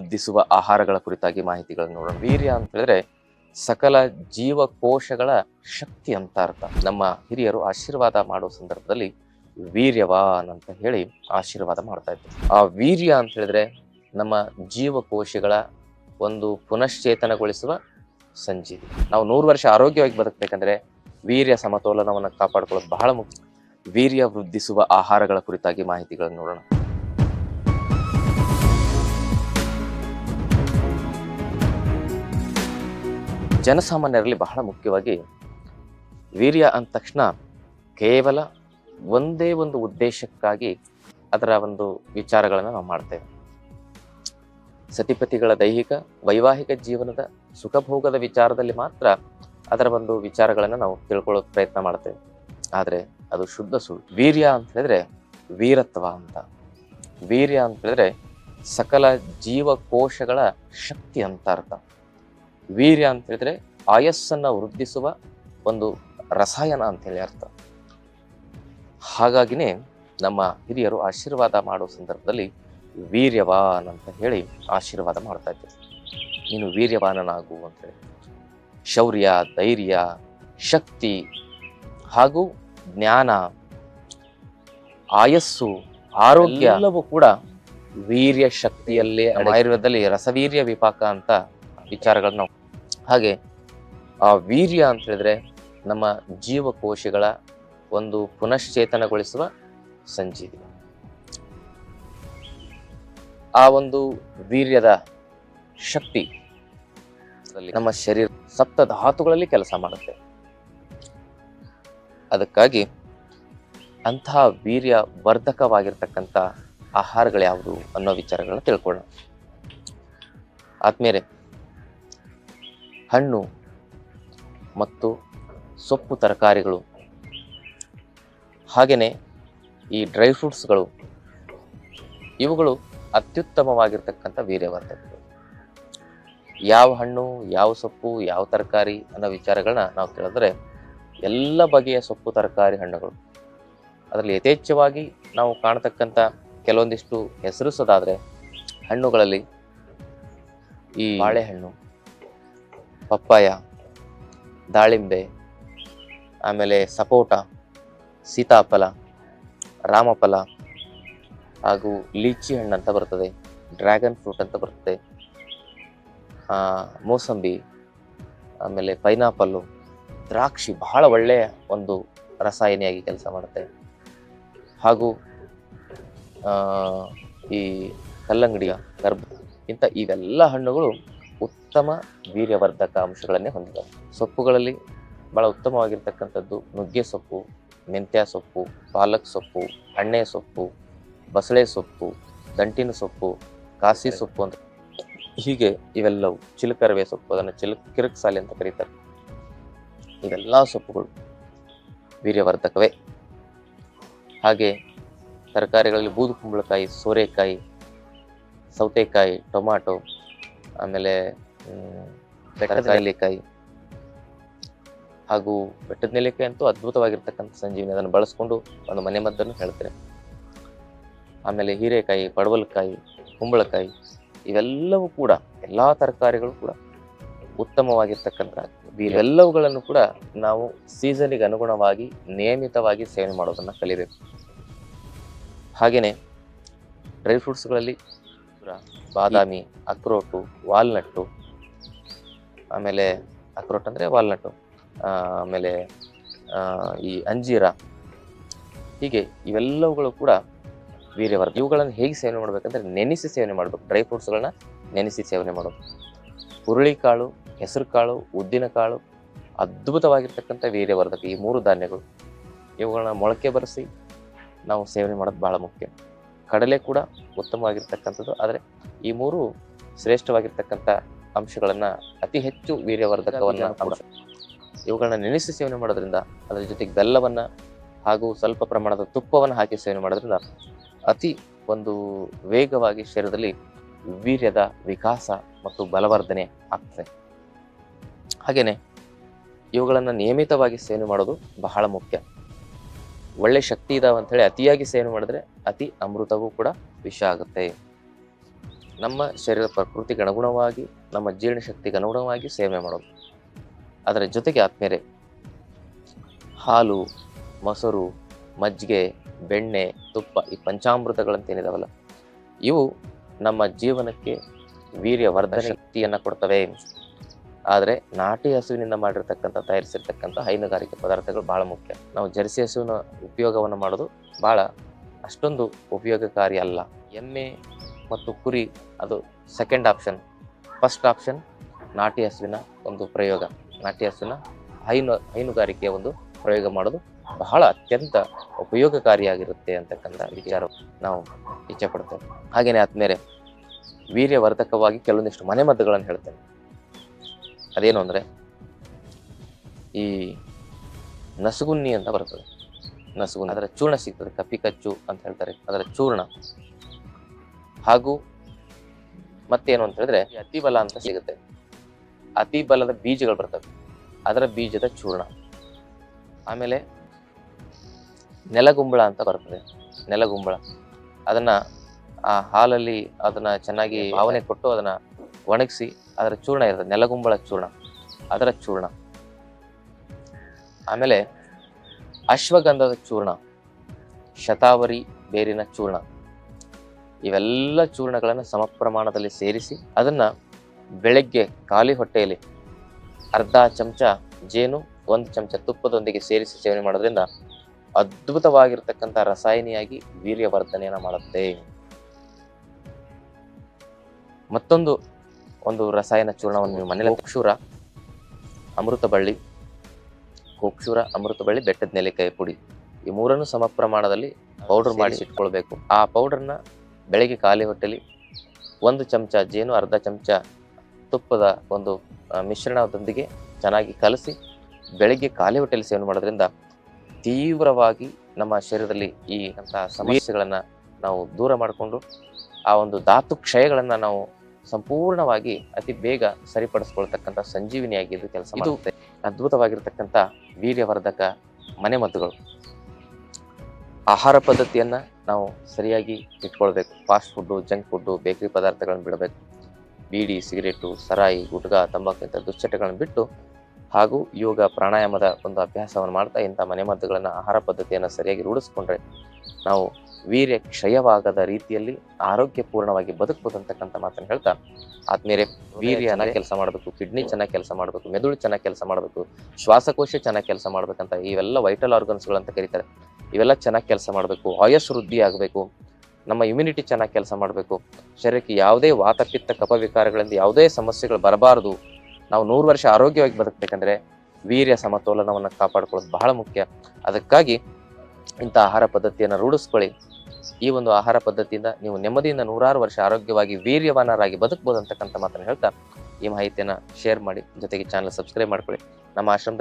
ವೃದ್ಧಿಸುವ ಆಹಾರಗಳ ಕುರಿತಾಗಿ ಮಾಹಿತಿಗಳನ್ನು ನೋಡೋಣ. ವೀರ್ಯ ಅಂತ ಹೇಳಿದ್ರೆ ಸಕಲ ಜೀವಕೋಶಗಳ ಶಕ್ತಿ ಅಂತ ಅರ್ಥ. ನಮ್ಮ ಹಿರಿಯರು ಆಶೀರ್ವಾದ ಮಾಡೋ ಸಂದರ್ಭದಲ್ಲಿ ವೀರ್ಯವಾನ್ ಅಂತ ಹೇಳಿ ಆಶೀರ್ವಾದ ಮಾಡ್ತಾ ಇದ್ರು. ಆ ವೀರ್ಯ ಅಂತ ಹೇಳಿದ್ರೆ ನಮ್ಮ ಜೀವಕೋಶಗಳ ಒಂದು ಪುನಶ್ಚೇತನಗೊಳಿಸುವ ಸಂಜೀವಿ. ನಾವು 100 ವರ್ಷ ಆರೋಗ್ಯವಾಗಿ ಬದುಕಬೇಕಂದ್ರೆ ವೀರ್ಯ ಸಮತೋಲನವನ್ನು ಕಾಪಾಡ್ಕೊಳ್ಳೋದು ಬಹಳ ಮುಖ್ಯ. ವೀರ್ಯ ವೃದ್ಧಿಸುವ ಆಹಾರಗಳ ಕುರಿತಾಗಿ ಮಾಹಿತಿಗಳನ್ನು ನೋಡೋಣ. ಜನಸಾಮಾನ್ಯರಲ್ಲಿ ಬಹಳ ಮುಖ್ಯವಾಗಿ ವೀರ್ಯ ಅಂದ ತಕ್ಷಣ ಕೇವಲ ಒಂದೇ ಒಂದು ಉದ್ದೇಶಕ್ಕಾಗಿ ಅದರ ಒಂದು ವಿಚಾರಗಳನ್ನು ನಾವು ಮಾಡ್ತೇವೆ. ಸತಿಪತಿಗಳ ದೈಹಿಕ ವೈವಾಹಿಕ ಜೀವನದ ಸುಖಭೋಗದ ವಿಚಾರದಲ್ಲಿ ಮಾತ್ರ ಅದರ ಒಂದು ವಿಚಾರಗಳನ್ನು ನಾವು ತಿಳ್ಕೊಳ್ಳೋ ಪ್ರಯತ್ನ ಮಾಡ್ತೇವೆ. ಆದರೆ ಅದು ಶುದ್ಧ ಸುಳ್ಳು. ವೀರ್ಯ ಅಂತ ಹೇಳಿದ್ರೆ ವೀರತ್ವ ಅಂತ. ವೀರ್ಯ ಅಂತ ಹೇಳಿದ್ರೆ ಸಕಲ ಜೀವಕೋಶಗಳ ಶಕ್ತಿ ಅಂತ ಅರ್ಥ. ವೀರ್ಯ ಅಂತ ಹೇಳಿದ್ರೆ ಆಯಸ್ಸನ್ನ ವೃದ್ಧಿಸುವ ಒಂದು ರಸಾಯನ ಅಂತ ಹೇಳಿ ಅರ್ಥ. ಹಾಗಾಗಿನೇ ನಮ್ಮ ಹಿರಿಯರು ಆಶೀರ್ವಾದ ಮಾಡೋ ಸಂದರ್ಭದಲ್ಲಿ ವೀರ್ಯವಾನ್ ಅಂತ ಹೇಳಿ ಆಶೀರ್ವಾದ ಮಾಡ್ತಾ ಇದ್ರು. ನೀನು ವೀರ್ಯವಾನನಾಗು ಅಂತ ಹೇಳಿ. ಶೌರ್ಯ, ಧೈರ್ಯ, ಶಕ್ತಿ ಹಾಗೂ ಜ್ಞಾನ, ಆಯಸ್ಸು, ಆರೋಗ್ಯ ಎಲ್ಲವೂ ಕೂಡ ವೀರ್ಯ ಶಕ್ತಿಯಲ್ಲೇ. ಆಯುರ್ವೇದದಲ್ಲಿ ರಸವೀರ್ಯ ವಿಪಾಕ ಅಂತ ವಿಚಾರಗಳನ್ನ. ಹಾಗೆ ಆ ವೀರ್ಯ ಅಂತ ಹೇಳಿದ್ರೆ ನಮ್ಮ ಜೀವಕೋಶಗಳ ಒಂದು ಪುನಶ್ಚೇತನಗೊಳಿಸುವ ಸಂಜೀವಿ. ಆ ಒಂದು ವೀರ್ಯದ ಶಕ್ತಿ ನಮ್ಮ ಶರೀರ ಸಪ್ತ ಧಾತುಗಳಲ್ಲಿ ಕೆಲಸ ಮಾಡುತ್ತೆ. ಅದಕ್ಕಾಗಿ ಅಂತಹ ವೀರ್ಯ ವರ್ಧಕವಾಗಿರ್ತಕ್ಕಂಥ ಆಹಾರಗಳು ಯಾವುದು ಅನ್ನೋ ವಿಚಾರಗಳನ್ನ ತಿಳ್ಕೊಳ್ಳೋಣ. ಆದ್ಮೇಲೆ ಹಣ್ಣು ಮತ್ತು ಸೊಪ್ಪು ತರಕಾರಿಗಳು, ಹಾಗೆಯೇ ಈ ಡ್ರೈ ಫ್ರೂಟ್ಸ್ಗಳು, ಇವುಗಳು ಅತ್ಯುತ್ತಮವಾಗಿರ್ತಕ್ಕಂಥ ವೀರ್ಯವರ್ಧಕಗಳು. ಯಾವ ಹಣ್ಣು, ಯಾವ ಸೊಪ್ಪು, ಯಾವ ತರಕಾರಿ ಅನ್ನೋ ವಿಚಾರಗಳನ್ನ ನಾವು ಕೇಳಿದ್ರೆ ಎಲ್ಲ ಬಗೆಯ ಸೊಪ್ಪು, ತರಕಾರಿ, ಹಣ್ಣುಗಳು. ಅದರಲ್ಲಿ ಯಥೇಚ್ಛವಾಗಿ ನಾವು ಕಾಣತಕ್ಕಂಥ ಕೆಲವೊಂದಿಷ್ಟು ಹೆಸರಿಸೋದಾದ್ರೆ ಹಣ್ಣುಗಳಲ್ಲಿ ಈ ಬಾಳೆಹಣ್ಣು, ಪಪ್ಪಾಯ, ದಾಳಿಂಬೆ, ಆಮೇಲೆ ಸಪೋಟ, ಸೀತಾಫಲ, ರಾಮಫಲ, ಹಾಗೂ ಲೀಚಿ ಹಣ್ಣು ಅಂತ ಬರ್ತದೆ, ಡ್ರ್ಯಾಗನ್ ಫ್ರೂಟ್ ಅಂತ ಬರ್ತದೆ, ಮೋಸಂಬಿ, ಆಮೇಲೆ ಪೈನಾಪಲ್ಲು, ದ್ರಾಕ್ಷಿ ಬಹಳ ಒಳ್ಳೆಯ ಒಂದು ರಸಾಯನಿಯಾಗಿ ಕೆಲಸ ಮಾಡುತ್ತೆ. ಹಾಗೂ ಈ ಕಲ್ಲಂಗಡಿಯ ಕರ್ಬ, ಇಂಥ ಇವೆಲ್ಲ ಹಣ್ಣುಗಳು ಉತ್ತಮ ವೀರ್ಯವರ್ಧಕ ಅಂಶಗಳನ್ನೇ ಹೊಂದಿವೆ. ಸೊಪ್ಪುಗಳಲ್ಲಿ ಬಹಳ ಉತ್ತಮವಾಗಿರ್ತಕ್ಕಂಥದ್ದು ನುಗ್ಗೆ ಸೊಪ್ಪು, ಮೆಂತ್ಯ ಸೊಪ್ಪು, ಪಾಲಕ್ ಸೊಪ್ಪು, ಅಣ್ಣೆ ಸೊಪ್ಪು, ಬಸಳೆ ಸೊಪ್ಪು, ದಂಟಿನ ಸೊಪ್ಪು, ಕಾಸಿ ಸೊಪ್ಪು ಅಂತ ಹೀಗೆ ಇವೆಲ್ಲವು. ಚಿಲಕರವೆ ಸೊಪ್ಪು, ಅದನ್ನು ಕಿರಕ್ಸಾಲೆ ಅಂತ ಕರೀತಾರೆ. ಇವೆಲ್ಲ ಸೊಪ್ಪುಗಳು ವೀರ್ಯವರ್ಧಕವೇ. ಹಾಗೆ ತರಕಾರಿಗಳಲ್ಲಿ ಬೂದು ಕುಂಬಳಕಾಯಿ, ಸೋರೆಕಾಯಿ, ಸೌತೆಕಾಯಿ, ಟೊಮಾಟೊ, ಆಮೇಲೆ ಬೆಟ್ಟದನೆಲ್ಲಿಕಾಯಿ ಹಾಗೂ ಬೆಟ್ಟದ ನೆಲ್ಲಿಕಾಯಿ ಅಂತೂ ಅದ್ಭುತವಾಗಿರ್ತಕ್ಕಂಥ ಸಂಜೀವಿನಿ. ಅದನ್ನು ಬಳಸ್ಕೊಂಡು ಒಂದು ಮನೆ ಮದ್ದನ್ನು ಹೇಳ್ತಾರೆ. ಆಮೇಲೆ ಹೀರೆಕಾಯಿ, ಪಡವಲಕಾಯಿ, ಕುಂಬಳಕಾಯಿ, ಇವೆಲ್ಲವೂ ಕೂಡ ಎಲ್ಲ ತರಕಾರಿಗಳು ಕೂಡ ಉತ್ತಮವಾಗಿರ್ತಕ್ಕಂಥ ಇವೆಲ್ಲವುಗಳನ್ನು ಕೂಡ ನಾವು ಸೀಸನ್ಗೆ ಅನುಗುಣವಾಗಿ ನಿಯಮಿತವಾಗಿ ಸೇವನೆ ಮಾಡೋದನ್ನು ಕಲಿಬೇಕು. ಹಾಗೆಯೇ ಡ್ರೈ ಫ್ರೂಟ್ಸ್ಗಳಲ್ಲಿ ಬಾದಾಮಿ, ಅಕ್ರೋಟು, ವಾಲ್ನಟ್ಟು, ಆಮೇಲೆ ಅಕ್ರೋಟ್ ಅಂದರೆ ವಾಲ್ನಟ್ಟು, ಆಮೇಲೆ ಈ ಅಂಜೀರ, ಹೀಗೆ ಇವೆಲ್ಲವುಗಳು ಕೂಡ ವೀರ್ಯವರ್ಧಕ. ಇವುಗಳನ್ನು ಹೇಗೆ ಸೇವನೆ ಮಾಡಬೇಕಂದ್ರೆ ನೆನೆಸಿ ಸೇವನೆ ಮಾಡಬೇಕು. ಡ್ರೈ ಫ್ರೂಟ್ಸ್ಗಳನ್ನ ನೆನೆಸಿ ಸೇವನೆ ಮಾಡೋದು. ಹುರುಳಿಕಾಳು, ಹೆಸರು ಕಾಳು, ಉದ್ದಿನ ಕಾಳು ಅದ್ಭುತವಾಗಿರ್ತಕ್ಕಂಥ ವೀರ್ಯವರ್ಧಕ. ಈ 3 ಧಾನ್ಯಗಳು, ಇವುಗಳನ್ನ ಮೊಳಕೆ ಬರೆಸಿ ನಾವು ಸೇವನೆ ಮಾಡೋದು ಬಹಳ ಮುಖ್ಯ. ಕಡಲೆ ಕೂಡ ಉತ್ತಮವಾಗಿರ್ತಕ್ಕಂಥದ್ದು. ಆದರೆ ಈ 3 ಶ್ರೇಷ್ಠವಾಗಿರ್ತಕ್ಕಂಥ ಅಂಶಗಳನ್ನು ಅತಿ ಹೆಚ್ಚು ವೀರ್ಯವರ್ಧಕವನ್ನು ಇವುಗಳನ್ನ ನೆನೆಸಿ ಸೇವನೆ ಮಾಡೋದ್ರಿಂದ, ಅದರ ಜೊತೆಗೆ ಬೆಲ್ಲವನ್ನು ಹಾಗೂ ಸ್ವಲ್ಪ ಪ್ರಮಾಣದ ತುಪ್ಪವನ್ನು ಹಾಕಿ ಸೇವನೆ ಮಾಡೋದ್ರಿಂದ ಅತಿ ಒಂದು ವೇಗವಾಗಿ ಶರೀರದಲ್ಲಿ ವೀರ್ಯದ ವಿಕಾಸ ಮತ್ತು ಬಲವರ್ಧನೆ ಆಗ್ತದೆ. ಹಾಗೆಯೇ ಇವುಗಳನ್ನು ನಿಯಮಿತವಾಗಿ ಸೇವನೆ ಮಾಡೋದು ಬಹಳ ಮುಖ್ಯ. ಒಳ್ಳೆ ಶಕ್ತಿ ಇದಾವೆ ಅಂಥೇಳಿ ಅತಿಯಾಗಿ ಸೇವನೆ ಮಾಡಿದ್ರೆ ಅತಿ ಅಮೃತವೂ ಕೂಡ ವಿಷ ಆಗುತ್ತೆ. ನಮ್ಮ ಶರೀರ ಪ್ರಕೃತಿಗೆ ಅನುಗುಣವಾಗಿ ನಮ್ಮ ಜೀರ್ಣಶಕ್ತಿಗೆ ಅನುಗುಣವಾಗಿ ಸೇವನೆ ಮಾಡೋದು. ಅದರ ಜೊತೆಗೆ ಆದ್ಮೇಲೆ ಹಾಲು, ಮೊಸರು, ಮಜ್ಜಿಗೆ, ಬೆಣ್ಣೆ, ತುಪ್ಪ, ಈ ಪಂಚಾಮೃತಗಳಂತೇನಿದಾವಲ್ಲ, ಇವು ನಮ್ಮ ಜೀವನಕ್ಕೆ ವೀರ್ಯವರ್ಧನೆ ಶಕ್ತಿಯನ್ನು ಕೊಡ್ತವೆ. ಆದರೆ ನಾಟಿ ಹಸುವಿನಿಂದ ಮಾಡಿರ್ತಕ್ಕಂಥ ತಯಾರಿಸಿರ್ತಕ್ಕಂಥ ಹೈನುಗಾರಿಕೆ ಪದಾರ್ಥಗಳು ಭಾಳ ಮುಖ್ಯ. ನಾವು ಜರ್ಸಿ ಹಸುವಿನ ಉಪಯೋಗವನ್ನು ಮಾಡೋದು ಭಾಳ ಅಷ್ಟೊಂದು ಉಪಯೋಗಕಾರಿ ಅಲ್ಲ. ಎಮ್ಮೆ ಮತ್ತು ಕುರಿ ಅದು ಸೆಕೆಂಡ್ ಆಪ್ಷನ್. ಫಸ್ಟ್ ಆಪ್ಷನ್ ನಾಟಿ ಹಸುವಿನ ಒಂದು ಪ್ರಯೋಗ. ನಾಟಿ ಹಸುವಿನ ಹೈನುಗಾರಿಕೆಯ ಒಂದು ಪ್ರಯೋಗ ಮಾಡೋದು ಬಹಳ ಅತ್ಯಂತ ಉಪಯೋಗಕಾರಿಯಾಗಿರುತ್ತೆ ಅಂತಕ್ಕಂಥ ವಿಚಾರ ನಾವು ಇಚ್ಛೆ ಪಡ್ತೇವೆ. ಹಾಗೆಯೇ ಆದ್ಮೇಲೆ ವೀರ್ಯವರ್ಧಕವಾಗಿ ಕೆಲವೊಂದಿಷ್ಟು ಮನೆಮದ್ದುಗಳನ್ನು ಹೇಳ್ತೇನೆ. ಅದೇನು ಅಂದರೆ ಈ ನಸುಗುನ್ನಿ ಅಂತ ಬರ್ತದೆ. ನಸುಗುನ್ನಿ ಅದರ ಚೂರ್ಣ ಸಿಗ್ತದೆ, ಕಪ್ಪಿ ಕಚ್ಚು ಅಂತ ಹೇಳ್ತಾರೆ, ಅದರ ಚೂರ್ಣ. ಹಾಗೂ ಮತ್ತೇನು ಅಂತ ಹೇಳಿದ್ರೆ ಅತಿ ಬಲ ಅಂತ ಸಿಗುತ್ತೆ. ಅತಿ ಬಲದ ಬೀಜಗಳು ಬರ್ತವೆ, ಅದರ ಬೀಜದ ಚೂರ್ಣ. ಆಮೇಲೆ ನೆಲಗುಂಬಳ ಅಂತ ಬರ್ತದೆ. ನೆಲಗುಂಬಳ ಅದನ್ನ ಆ ಹಾಲಲ್ಲಿ ಅದನ್ನ ಚೆನ್ನಾಗಿ ಭಾವನೆ ಕೊಟ್ಟು ಅದನ್ನ ಒಣಗಿಸಿ ಅದರ ಚೂರ್ಣ ಇರ್ತದೆ, ನೆಲಗುಂಬಳ ಚೂರ್ಣ, ಅದರ ಚೂರ್ಣ. ಆಮೇಲೆ ಅಶ್ವಗಂಧದ ಚೂರ್ಣ, ಶತಾವರಿ ಬೇರಿನ ಚೂರ್ಣ. ಇವೆಲ್ಲ ಚೂರ್ಣಗಳನ್ನು ಸಮ ಪ್ರಮಾಣದಲ್ಲಿ ಸೇರಿಸಿ ಅದನ್ನ ಬೆಳಗ್ಗೆ ಖಾಲಿ ಹೊಟ್ಟೆಯಲ್ಲಿ ಅರ್ಧ ಚಮಚ ಜೇನು, 1 ಚಮಚ ತುಪ್ಪದೊಂದಿಗೆ ಸೇರಿಸಿ ಸೇವನೆ ಮಾಡೋದ್ರಿಂದ ಅದ್ಭುತವಾಗಿರ್ತಕ್ಕಂಥ ರಸಾಯನಿಯಾಗಿ ವೀರ್ಯವರ್ಧನೆಯನ್ನು ಮಾಡುತ್ತೆ. ಮತ್ತೊಂದು ಒಂದು ರಸಾಯನ ಚೂರ್ಣವನ್ನು ನೀವು ಮನೇಲಿ ಕೋಕ್ಷೂರ, ಅಮೃತಬಳ್ಳಿ, ಬೆಟ್ಟದ ನೆಲ್ಲಿಕಾಯಿ ಪುಡಿ, ಈ ಮೂರನ್ನು ಸಮ ಪ್ರಮಾಣದಲ್ಲಿ ಪೌಡರ್ ಮಾಡಿ ಇಟ್ಕೊಳ್ಬೇಕು. ಆ ಪೌಡರ್ನ ಬೆಳಗ್ಗೆ ಖಾಲಿ ಹೊಟ್ಟೆಲಿ 1 ಚಮಚ ಜೇನು, ಅರ್ಧ ಚಮಚ ತುಪ್ಪದ ಒಂದು ಮಿಶ್ರಣದೊಂದಿಗೆ ಚೆನ್ನಾಗಿ ಕಲಸಿ ಬೆಳಗ್ಗೆ ಖಾಲಿ ಹೊಟ್ಟೆಯಲ್ಲಿ ಸೇವನೆ ಮಾಡೋದ್ರಿಂದ ತೀವ್ರವಾಗಿ ನಮ್ಮ ಶರೀರದಲ್ಲಿ ಈ ಅಂತಹ ಸಮಸ್ಯೆಗಳನ್ನು ನಾವು ದೂರ ಮಾಡಿಕೊಂಡು ಆ ಒಂದು ಧಾತು ಕ್ಷಯಗಳನ್ನು ನಾವು ಸಂಪೂರ್ಣವಾಗಿ ಅತಿ ಬೇಗ ಸರಿಪಡಿಸ್ಕೊಳ್ತಕ್ಕಂಥ ಸಂಜೀವಿನಿಯಾಗಿ ಇದು ಕೆಲಸ ಮಾಡುತ್ತೆ. ಅದ್ಭುತವಾಗಿರ್ತಕ್ಕಂಥ ವೀರ್ಯವರ್ಧಕ ಮನೆಮದ್ದುಗಳು. ಆಹಾರ ಪದ್ಧತಿಯನ್ನ ನಾವು ಸರಿಯಾಗಿ ಇಟ್ಕೊಳ್ಬೇಕು. Fast food, junk food, bakery ಪದಾರ್ಥಗಳನ್ನು ಬಿಡಬೇಕು. ಬೀಡಿ, ಸಿಗರೇಟು, ಸರಾಯಿ, ಗುಟ್ಕಾ, ತಂಬಾಕು ಇಂಥ ದುಶ್ಚಟಗಳನ್ನು ಬಿಟ್ಟು ಹಾಗೂ ಯೋಗ, ಪ್ರಾಣಾಯಾಮದ ಒಂದು ಅಭ್ಯಾಸವನ್ನು ಮಾಡ್ತಾ ಇಂಥ ಮನೆಮದ್ದುಗಳನ್ನು, ಆಹಾರ ಪದ್ಧತಿಯನ್ನು ಸರಿಯಾಗಿ ರೂಢಿಸ್ಕೊಂಡ್ರೆ ನಾವು ವೀರ್ಯ ಕ್ಷಯವಾಗದ ರೀತಿಯಲ್ಲಿ ಆರೋಗ್ಯಪೂರ್ಣವಾಗಿ ಬದುಕಬಹುದು ಅಂತಕ್ಕಂಥ ಮಾತನ್ನು ಹೇಳ್ತಾ, ಆದ್ಮೇಲೆ ವೀರ್ಯ ಚೆನ್ನಾಗಿ ಕೆಲಸ ಮಾಡಬೇಕು, ಕಿಡ್ನಿ ಚೆನ್ನಾಗಿ ಕೆಲಸ ಮಾಡಬೇಕು, ಮೆದುಳು ಚೆನ್ನಾಗಿ ಕೆಲಸ ಮಾಡಬೇಕು, ಶ್ವಾಸಕೋಶ ಚೆನ್ನಾಗಿ ಕೆಲಸ ಮಾಡ್ಬೇಕಂತ ಇವೆಲ್ಲ ವೈಟಲ್ ಆರ್ಗನ್ಸ್ಗಳು ಅಂತ ಕರೀತಾರೆ. ಇವೆಲ್ಲ ಚೆನ್ನಾಗಿ ಕೆಲಸ ಮಾಡಬೇಕು, ಆಯಸ್ಸು ವೃದ್ಧಿ ಆಗಬೇಕು, ನಮ್ಮ ಇಮ್ಯುನಿಟಿ ಚೆನ್ನಾಗಿ ಕೆಲಸ ಮಾಡಬೇಕು, ಶರೀರಕ್ಕೆ ಯಾವುದೇ ವಾತ, ಪಿತ್ತ, ಕಫ ವಿಕಾರಗಳಿಂದ ಯಾವುದೇ ಸಮಸ್ಯೆಗಳು ಬರಬಾರದು. ನಾವು 100 ವರ್ಷ ಆರೋಗ್ಯವಾಗಿ ಬದುಕಬೇಕಂದ್ರೆ ವೀರ್ಯ ಸಮತೋಲನವನ್ನು ಕಾಪಾಡ್ಕೊಳ್ಳೋದು ಬಹಳ ಮುಖ್ಯ. ಅದಕ್ಕಾಗಿ ಇಂಥ ಆಹಾರ ಪದ್ಧತಿಯನ್ನು ರೂಢಿಸ್ಕೊಳ್ಳಿ. ಈ ಒಂದು ಆಹಾರ ಪದ್ಧತಿಯಿಂದ ನೀವು ನೆಮ್ಮದಿಯಿಂದ 100 ವರ್ಷ ಆರೋಗ್ಯವಾಗಿ ವೀರ್ಯವಾನರಾಗಿ ಬದುಕಬಹುದು ಅಂತಕ್ಕಂಥ ಮಾತನ್ನು ಹೇಳ್ತಾ ಈ ಮಾಹಿತಿಯನ್ನು ಶೇರ್ ಮಾಡಿ, ಜೊತೆಗೆ ಚಾನಲ್ ಸಬ್ಸ್ಕ್ರೈಬ್ ಮಾಡ್ಕೊಳ್ಳಿ. ನಮ್ಮ ಆಶ್ರಮದ